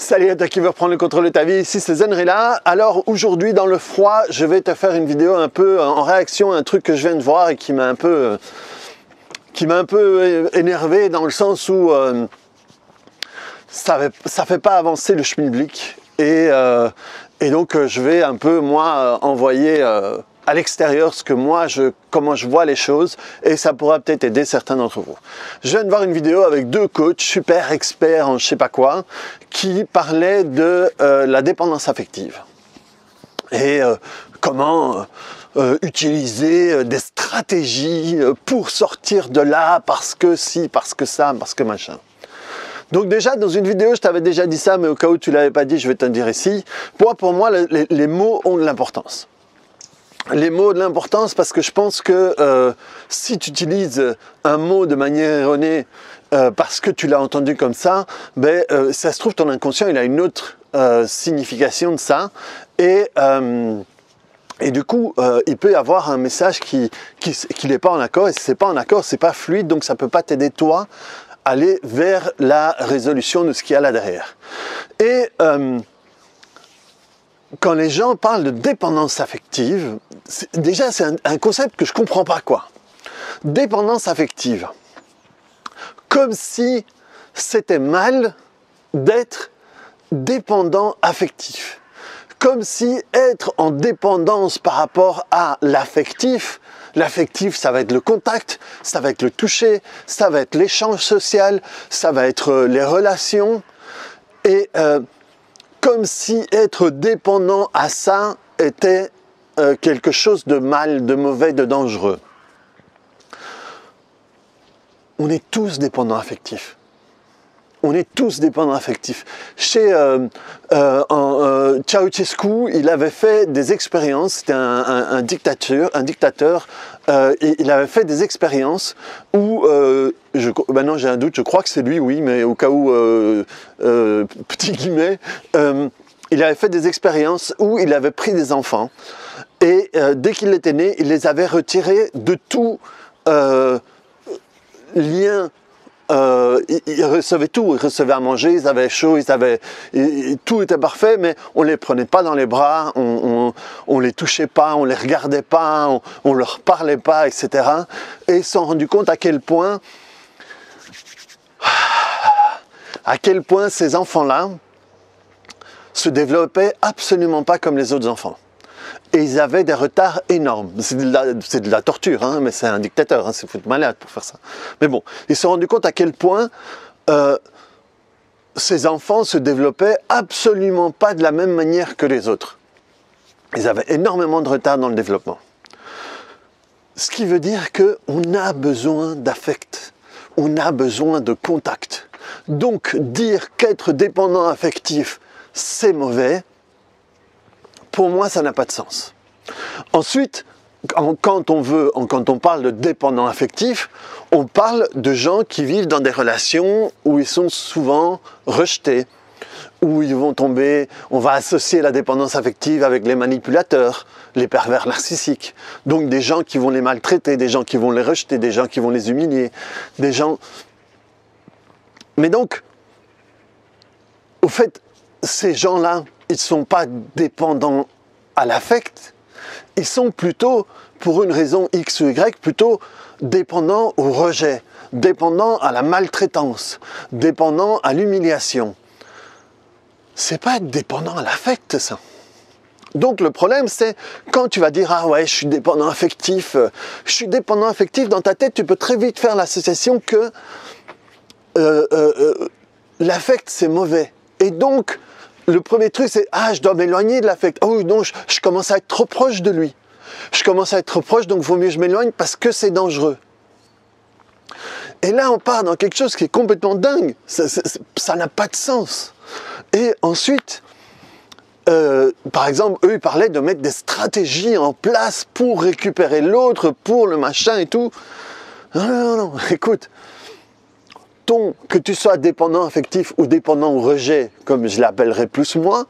Salut à toi qui veut reprendre le contrôle de ta vie, ici c'est Zenrila. Alors aujourd'hui dans le froid, je vais te faire une vidéo un peu en réaction à un truc que je viens de voir et qui m'a un peu énervé dans le sens où ça fait pas avancer le schmilblick et donc je vais un peu moi envoyer à l'extérieur comment je vois les choses et ça pourra peut-être aider certains d'entre vous. Je viens de voir une vidéo avec deux coachs super experts en je sais pas quoi qui parlaient de la dépendance affective et comment utiliser des stratégies pour sortir de là parce que si, parce que ça, parce que machin. Donc déjà, dans une vidéo, je t'avais déjà dit ça, mais au cas où tu ne l'avais pas dit, je vais te le dire ici. Pour moi, les mots ont de l'importance. Les mots ont de l'importance parce que je pense que si tu utilises un mot de manière erronée parce que tu l'as entendu comme ça, ça se trouve ton inconscient, il a une autre signification de ça. Et du coup, il peut y avoir un message qui n'est pas en accord. Et si ce n'est pas en accord, ce n'est pas fluide, donc ça ne peut pas t'aider toi aller vers la résolution de ce qu'il y a là derrière. Et quand les gens parlent de dépendance affective, déjà c'est un concept que je ne comprends pas quoi. Dépendance affective. Comme si c'était mal d'être dépendant affectif. Comme si être en dépendance par rapport à l'affectif, l'affectif ça va être le contact, ça va être le toucher, ça va être l'échange social, ça va être les relations, et comme si être dépendant à ça était quelque chose de mal, de mauvais, de dangereux. On est tous dépendants affectifs. On est tous dépendants affectifs. Chez Ceausescu, il avait fait des expériences, c'était un dictateur, il avait fait des expériences où, maintenant j'ai un doute, je crois que c'est lui, oui, mais au cas où, petit guillemets, il avait fait des expériences où il avait pris des enfants et dès qu'il était né, il les avait retirés de tout lien. Ils recevaient tout, ils recevaient à manger, ils avaient chaud, tout était parfait, mais on les prenait pas dans les bras, on les touchait pas, on les regardait pas, on leur parlait pas, etc. Et ils se sont rendus compte à quel point ces enfants-là se développaient absolument pas comme les autres enfants. Et ils avaient des retards énormes. C'est de la torture, hein, mais c'est un dictateur, hein, c'est foutu malade pour faire ça. Mais bon, ils se sont rendus compte à quel point ces enfants se développaient absolument pas de la même manière que les autres. Ils avaient énormément de retard dans le développement. Ce qui veut dire qu'on a besoin d'affect, on a besoin de contact. Donc dire qu'être dépendant affectif, c'est mauvais, pour moi, ça n'a pas de sens. Ensuite, quand on parle de dépendant affectif, on parle de gens qui vivent dans des relations où ils sont souvent rejetés, où ils vont tomber, on va associer la dépendance affective avec les manipulateurs, les pervers narcissiques. Donc des gens qui vont les maltraiter, des gens qui vont les rejeter, des gens qui vont les humilier, des gens... Mais donc, au fait, ces gens-là, ils ne sont pas dépendants à l'affect, ils sont plutôt, pour une raison X ou Y, plutôt dépendants au rejet, dépendants à la maltraitance, dépendants à l'humiliation. C'est pas être dépendant à l'affect, ça. Donc le problème, c'est quand tu vas dire « Ah ouais, je suis dépendant affectif », dans ta tête, tu peux très vite faire l'association que l'affect, c'est mauvais. Et donc, le premier truc, c'est « Ah, je dois m'éloigner de l'affect. Oh non, je commence à être trop proche de lui. Je commence à être trop proche, donc il vaut mieux que je m'éloigne parce que c'est dangereux. » Et là, on part dans quelque chose qui est complètement dingue. Ça n'a pas de sens. Et ensuite, par exemple, eux, ils parlaient de mettre des stratégies en place pour récupérer l'autre, pour le machin et tout. Non, écoute. Que tu sois dépendant affectif ou dépendant au rejet, comme je l'appellerais plus moi,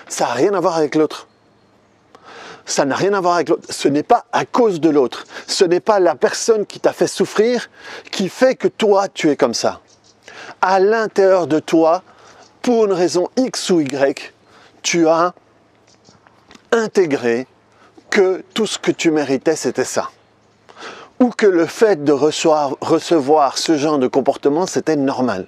ça n'a rien à voir avec l'autre. Ça n'a rien à voir avec l'autre. Ce n'est pas à cause de l'autre. Ce n'est pas la personne qui t'a fait souffrir qui fait que toi, tu es comme ça. À l'intérieur de toi, pour une raison X ou Y, tu as intégré que tout ce que tu méritais, c'était ça. Ou que le fait de recevoir ce genre de comportement, c'était normal.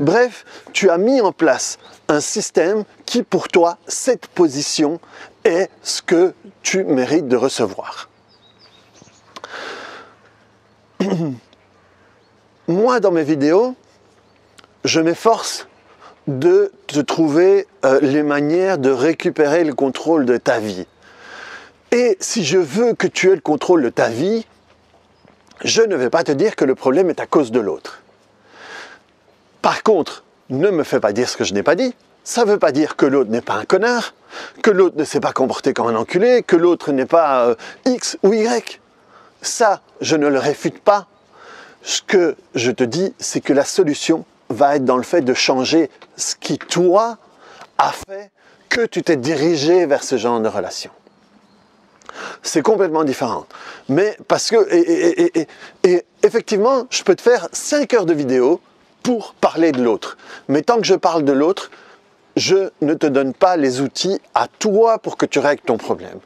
Bref, tu as mis en place un système qui, pour toi, cette position est ce que tu mérites de recevoir. Moi, dans mes vidéos, je m'efforce de te trouver les manières de récupérer le contrôle de ta vie. Et si je veux que tu aies le contrôle de ta vie, je ne vais pas te dire que le problème est à cause de l'autre. Par contre, ne me fais pas dire ce que je n'ai pas dit. Ça ne veut pas dire que l'autre n'est pas un connard, que l'autre ne s'est pas comporté comme un enculé, que l'autre n'est pas X ou Y. Ça, je ne le réfute pas. Ce que je te dis, c'est que la solution va être dans le fait de changer ce qui, toi, a fait que tu t'es dirigé vers ce genre de relation. C'est complètement différent. Mais parce que, et effectivement, je peux te faire 5 heures de vidéo pour parler de l'autre. Mais tant que je parle de l'autre, je ne te donne pas les outils à toi pour que tu règles ton problème.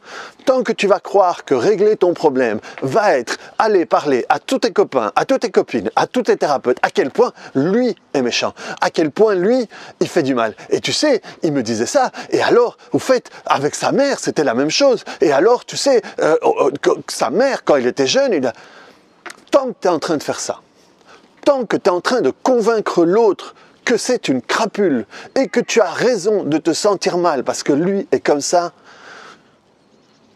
Tant que tu vas croire que régler ton problème va être aller parler à tous tes copains, à toutes tes copines, à tous tes thérapeutes, à quel point lui est méchant, à quel point lui, il fait du mal. Et tu sais, il me disait ça, et alors, au fait, avec sa mère, c'était la même chose. Et alors, tu sais, sa mère, quand il était jeune, tant que tu es en train de faire ça, tant que tu es en train de convaincre l'autre que c'est une crapule et que tu as raison de te sentir mal parce que lui est comme ça,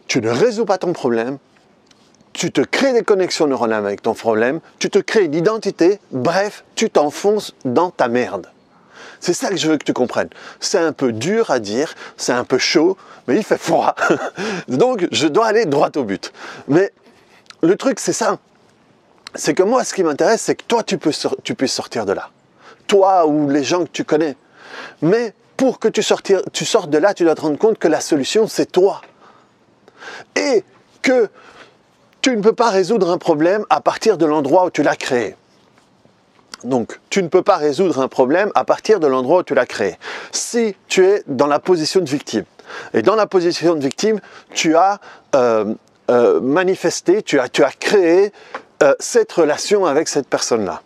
tu ne résous pas ton problème, tu te crées des connexions neuronales avec ton problème, tu te crées une identité, bref, tu t'enfonces dans ta merde. C'est ça que je veux que tu comprennes. C'est un peu dur à dire, c'est un peu chaud, mais il fait froid. Donc, je dois aller droit au but. Mais le truc, c'est ça. C'est que moi, ce qui m'intéresse, c'est que toi, tu puisses sortir de là. Toi ou les gens que tu connais. Mais pour que tu sortes de là, tu dois te rendre compte que la solution, c'est toi. Et que tu ne peux pas résoudre un problème à partir de l'endroit où tu l'as créé. Donc, tu ne peux pas résoudre un problème à partir de l'endroit où tu l'as créé. Si tu es dans la position de victime. Et dans la position de victime, tu as manifesté, tu as créé cette relation avec cette personne-là.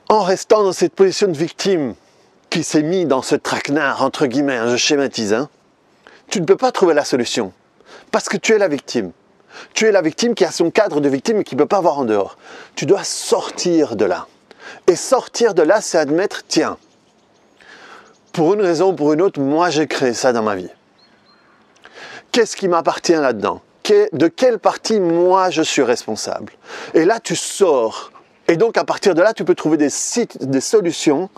En restant dans cette position de victime qui s'est mis dans ce traquenard, entre guillemets, hein, je schématise, hein, tu ne peux pas trouver la solution. Parce que tu es la victime. Tu es la victime qui a son cadre de victime et qui ne peut pas voir en dehors. Tu dois sortir de là. Et sortir de là, c'est admettre, tiens, pour une raison ou pour une autre, moi j'ai créé ça dans ma vie. Qu'est-ce qui m'appartient là-dedans? De quelle partie, moi, je suis responsable? Et là, tu sors. Et donc, à partir de là, tu peux trouver des solutions,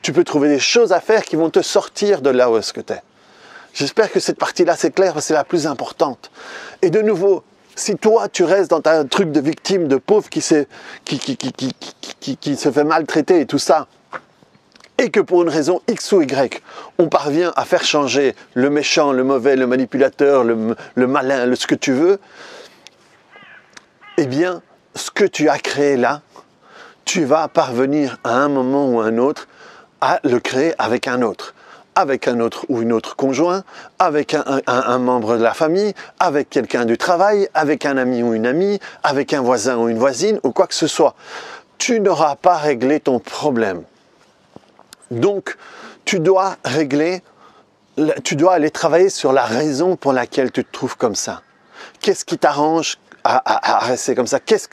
tu peux trouver des choses à faire qui vont te sortir de là où est-ce que tu es. J'espère que cette partie-là, c'est clair, parce que c'est la plus importante. Et de nouveau, si toi, tu restes dans ta truc de victime, de pauvre qui se fait maltraiter et tout ça, et que pour une raison X ou Y, on parvient à faire changer le méchant, le mauvais, le manipulateur, le malin, ce que tu veux, eh bien, ce que tu as créé là, tu vas parvenir à un moment ou à un autre à le créer avec un autre ou une autre conjoint, avec un membre de la famille, avec quelqu'un du travail, avec un ami ou une amie, avec un voisin ou une voisine, ou quoi que ce soit. Tu n'auras pas réglé ton problème. Donc, tu dois aller travailler sur la raison pour laquelle tu te trouves comme ça. Qu'est-ce qui t'arrange à rester comme ça? Qu'est-ce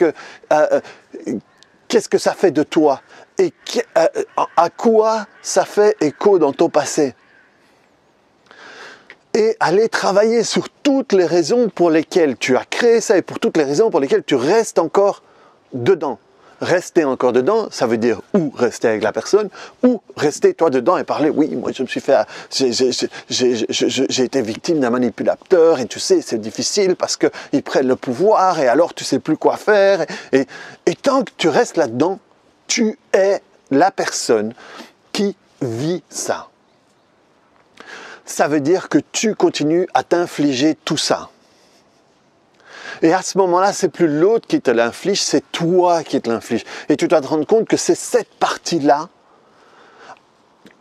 que ça fait de toi? Et à quoi ça fait écho dans ton passé? Et aller travailler sur toutes les raisons pour lesquelles tu as créé ça et pour toutes les raisons pour lesquelles tu restes encore dedans. Rester encore dedans, ça veut dire ou rester avec la personne, ou rester toi dedans et parler, oui, moi je me suis fait, j'ai été victime d'un manipulateur et tu sais, c'est difficile parce qu'ils prennent le pouvoir et alors tu sais plus quoi faire. Et tant que tu restes là-dedans, tu es la personne qui vit ça. Ça veut dire que tu continues à t'infliger tout ça. Et à ce moment-là, c'est plus l'autre qui te l'inflige, c'est toi qui te l'inflige. Et tu dois te rendre compte que c'est cette partie-là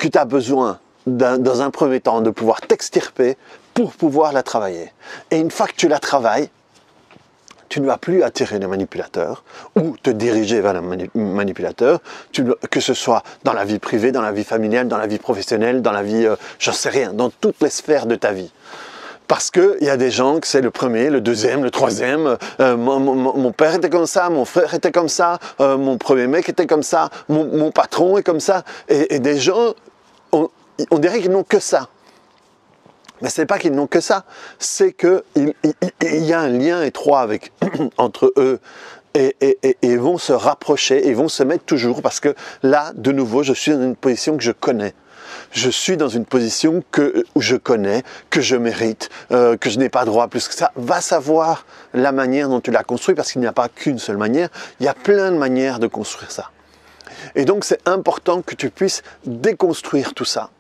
que tu as besoin dans un premier temps de pouvoir t'extirper pour pouvoir la travailler. Et une fois que tu la travailles, tu ne vas plus attirer les manipulateurs ou te diriger vers les manipulateurs, que ce soit dans la vie privée, dans la vie familiale, dans la vie professionnelle, dans la vie, j'en sais rien, dans toutes les sphères de ta vie. Parce qu'il y a des gens que c'est le premier, le deuxième, le troisième, mon père était comme ça, mon frère était comme ça, mon premier mec était comme ça, mon patron est comme ça, et des gens, on dirait qu'ils n'ont que ça. Mais ce n'est pas qu'ils n'ont que ça, c'est qu'il y a un lien étroit entre eux et ils vont se rapprocher, ils vont se mettre toujours, parce que là, de nouveau, je suis dans une position que je connais. Je suis dans une position où je connais, que je mérite, que je n'ai pas droit plus que ça. Va savoir la manière dont tu l'as construit, parce qu'il n'y a pas qu'une seule manière, il y a plein de manières de construire ça. Et donc c'est important que tu puisses déconstruire tout ça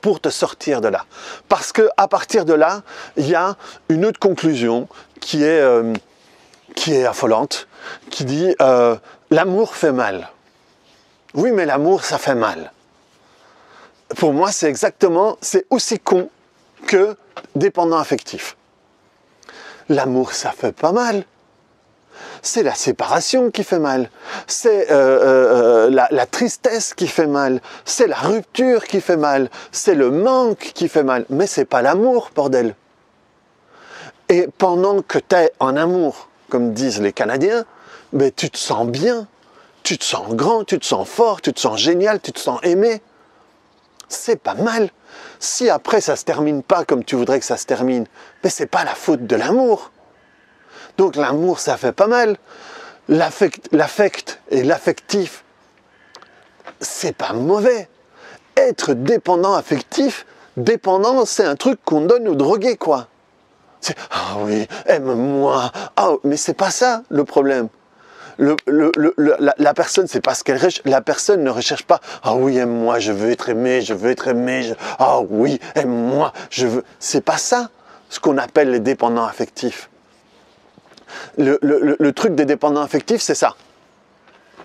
pour te sortir de là. Parce qu'à partir de là, il y a une autre conclusion qui est affolante, qui dit l'amour fait mal. Oui, mais l'amour, ça fait mal. Pour moi, c'est aussi con que dépendant affectif. L'amour, ça fait pas mal. C'est la séparation qui fait mal, c'est la tristesse qui fait mal, c'est la rupture qui fait mal, c'est le manque qui fait mal, mais c'est pas l'amour, bordel. Et pendant que tu es en amour, comme disent les Canadiens, mais tu te sens bien, tu te sens grand, tu te sens fort, tu te sens génial, tu te sens aimé. C'est pas mal. Si après ça se termine pas comme tu voudrais que ça se termine, mais c'est pas la faute de l'amour. Donc l'amour, ça fait pas mal. L'affect et l'affectif, c'est pas mauvais. Être dépendant affectif, dépendant, c'est un truc qu'on donne aux drogués, quoi. C'est « Ah oui, aime-moi ». Ah, mais c'est pas ça le problème. La personne, c'est pas ce qu'elle recherche. La personne ne recherche pas « Ah oui, aime-moi, je veux être aimé, je veux être aimé. Ah oui, aime-moi, je veux… » C'est pas ça ce qu'on appelle les dépendants affectifs. Le truc des dépendants affectifs, c'est ça.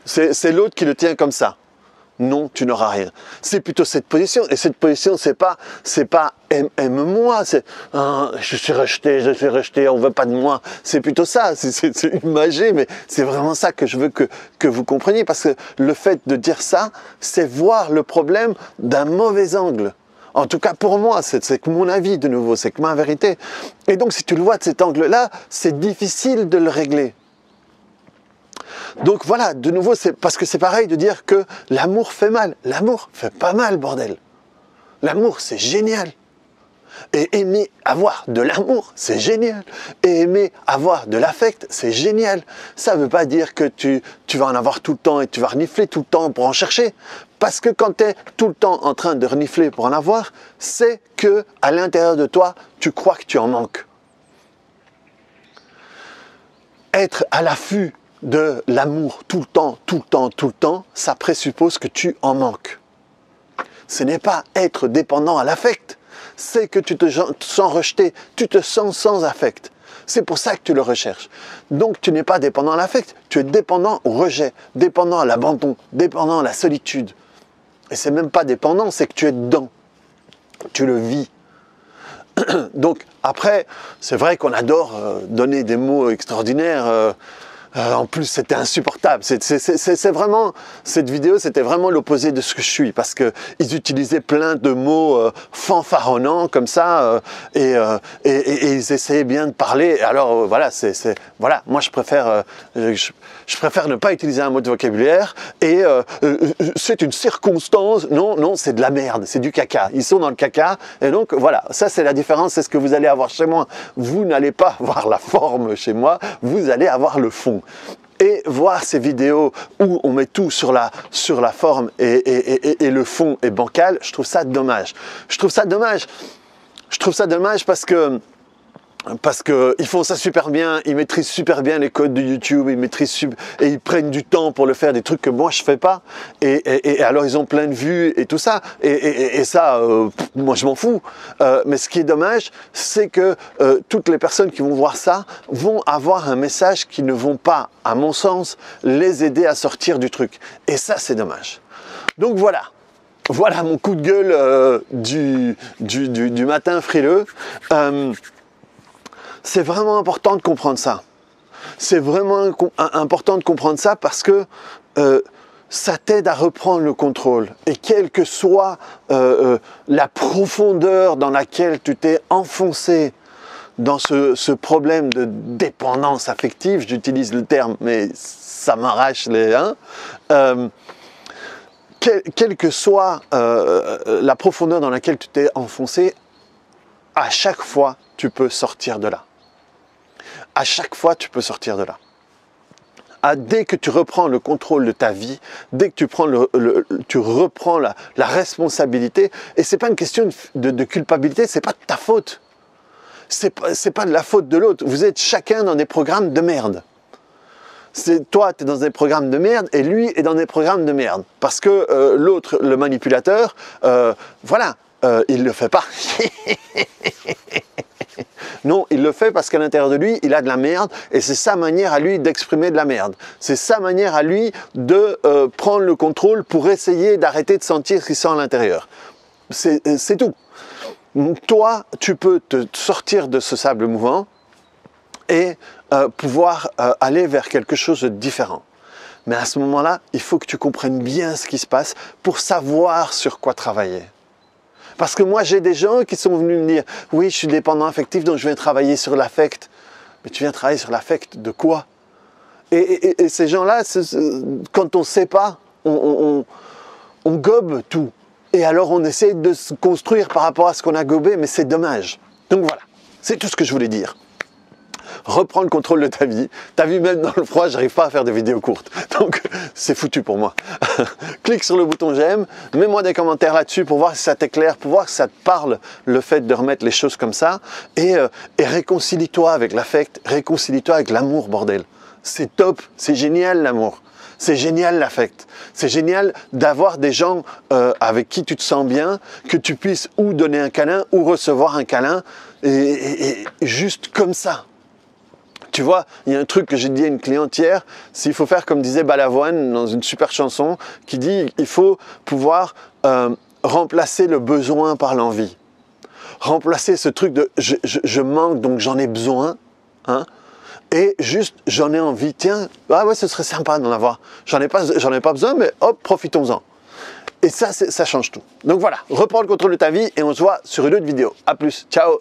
C'est l'autre qui le tient comme ça. Non, tu n'auras rien. C'est plutôt cette position. Et cette position, c'est pas aime-moi, c'est je suis rejeté, on veut pas de moi. C'est plutôt ça. C'est une magie, mais c'est vraiment ça que je veux que vous compreniez. Parce que le fait de dire ça, c'est voir le problème d'un mauvais angle. En tout cas, pour moi, c'est que mon avis, de nouveau, c'est que ma vérité. Et donc, si tu le vois de cet angle-là, c'est difficile de le régler. Donc voilà, de nouveau, c'est parce que c'est pareil de dire que l'amour fait mal. L'amour fait pas mal, bordel. L'amour, c'est génial. Et aimer avoir de l'amour, c'est génial. Et aimer avoir de l'affect, c'est génial. Ça ne veut pas dire que tu vas en avoir tout le temps et tu vas renifler tout le temps pour en chercher. Parce que quand tu es tout le temps en train de renifler pour en avoir, c'est que à l'intérieur de toi, tu crois que tu en manques. Être à l'affût de l'amour tout le temps, ça présuppose que tu en manques. Ce n'est pas être dépendant à l'affect, c'est que tu te sens rejeté, tu te sens sans affect. C'est pour ça que tu le recherches. Donc tu n'es pas dépendant à l'affect, tu es dépendant au rejet, dépendant à l'abandon, dépendant à la solitude. Et c'est même pas dépendant, c'est que tu es dedans, tu le vis. Donc après, c'est vrai qu'on adore donner des mots extraordinaires. En plus, c'était insupportable. C'est vraiment, cette vidéo, c'était vraiment l'opposé de ce que je suis, parce que ils utilisaient plein de mots fanfaronnants comme ça, et ils essayaient bien de parler. Alors voilà, voilà. Moi, je préfère ne pas utiliser un mot de vocabulaire. Et c'est une circonstance. Non, c'est de la merde, c'est du caca. Ils sont dans le caca, et donc voilà. Ça, c'est la différence. C'est ce que vous allez avoir chez moi. Vous n'allez pas avoir la forme chez moi. Vous allez avoir le fond. Et voir ces vidéos où on met tout sur la forme et le fond est bancal, je trouve ça dommage. Je trouve ça dommage parce que ils font ça super bien, ils maîtrisent super bien les codes de YouTube, et ils prennent du temps pour le faire, des trucs que moi je fais pas, et alors ils ont plein de vues et tout ça, et ça, moi je m'en fous. Mais ce qui est dommage, c'est que toutes les personnes qui vont voir ça vont avoir un message qui ne vont pas, à mon sens, les aider à sortir du truc. Et ça, c'est dommage. Donc voilà. voilà mon coup de gueule du matin frileux. C'est vraiment important de comprendre ça. C'est vraiment important de comprendre ça parce que ça t'aide à reprendre le contrôle. Et quelle que soit la profondeur dans laquelle tu t'es enfoncé dans ce problème de dépendance affective, j'utilise le terme, mais ça m'arrache les... quelle que soit la profondeur dans laquelle tu t'es enfoncé, à chaque fois, tu peux sortir de là. À chaque fois, tu peux sortir de là. Dès que tu reprends le contrôle de ta vie, dès que tu reprends la responsabilité, et ce n'est pas une question de culpabilité, ce n'est pas de ta faute. C'est pas de la faute de l'autre. Vous êtes chacun dans des programmes de merde. Toi, tu es dans des programmes de merde et lui est dans des programmes de merde. Parce que l'autre, le manipulateur, voilà, il ne le fait pas. Non, il le fait parce qu'à l'intérieur de lui, il a de la merde et c'est sa manière à lui d'exprimer de la merde. C'est sa manière à lui de prendre le contrôle pour essayer d'arrêter de sentir ce qu'il sent à l'intérieur. C'est tout. Donc toi, tu peux te sortir de ce sable mouvant et pouvoir aller vers quelque chose de différent. Mais à ce moment-là, il faut que tu comprennes bien ce qui se passe pour savoir sur quoi travailler. Parce que moi, j'ai des gens qui sont venus me dire « Oui, je suis dépendant affectif, donc je viens travailler sur l'affect. » Mais tu viens travailler sur l'affect de quoi? Et ces gens-là, quand on ne sait pas, on gobe tout. Et alors, on essaie de se construire par rapport à ce qu'on a gobé, mais c'est dommage. Donc voilà, c'est tout ce que je voulais dire. Reprends le contrôle de ta vie. T'as vu, même dans le froid, j'arrive pas à faire des vidéos courtes. Donc, c'est foutu pour moi. Clique sur le bouton j'aime, mets-moi des commentaires là-dessus pour voir si ça t'éclaire, pour voir si ça te parle, le fait de remettre les choses comme ça. Et réconcilie-toi avec l'affect, réconcilie-toi avec l'amour, bordel. C'est top, c'est génial l'amour. C'est génial l'affect. C'est génial d'avoir des gens avec qui tu te sens bien, que tu puisses ou donner un câlin ou recevoir un câlin, et juste comme ça. Tu vois, il y a un truc que j'ai dit à une cliente hier, s'il faut faire comme disait Balavoine dans une super chanson, qui dit il faut pouvoir remplacer le besoin par l'envie. Remplacer ce truc de je manque donc j'en ai besoin, hein, et juste j'en ai envie, tiens, ah ouais, ce serait sympa d'en avoir. J'en ai pas besoin, mais hop, profitons-en. Et ça change tout. Donc voilà, reprends le contrôle de ta vie et on se voit sur une autre vidéo. À plus, ciao!